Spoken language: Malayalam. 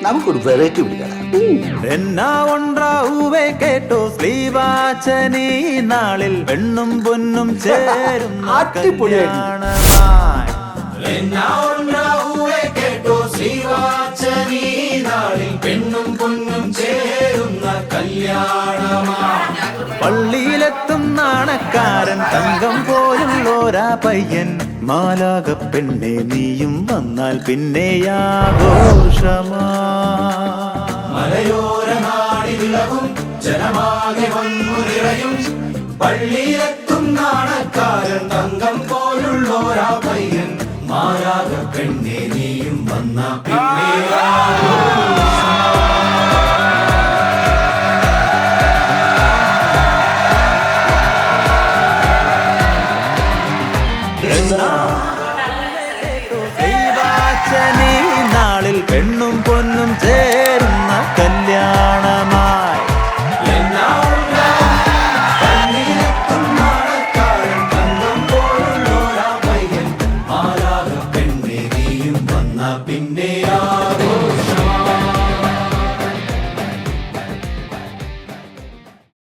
നമുക്കൊരു വെറൈറ്റി പിടിക്കണം. എന്നാ ഒണ്ടാവൂവേ കേട്ടോ ശ്രീവാച്ചനീ നാളിൽ പെണ്ണും പൊന്നും ചേരും അടിപൊളിയായിട്ട് പെണ്ണും പൊന്നും ചേരുന്ന കല്യാണമാണ്. പള്ളിയിലെത്തും നാണക്കാരൻ തങ്കം പോലുള്ളോരാ പയ്യൻ മാലാക പെണ്ണെ നീയും വന്നാൽ പിന്നെയാഘോഷമാ. മലയോര നാടിലവും ജനമാകെ വന്നു നിറയും പള്ളിയിലെത്തും നാണക്കാരൻ തങ്കം പോലുള്ളോരാ പയ്യൻ മാലാക പെണ്ണെ നീയും വന്ന ശ്രീവാച്ചനീ നാളിൽ പെണ്ണും പൊന്നും ചേരുന്ന കല്യാണമായി. പള്ളിയിലെത്തും നാണക്കാരൻ തങ്കം പോലുള്ളോരാ പയ്യൻ മാലാക പെണ്ണെ നീയും വന്ന പിന്നെ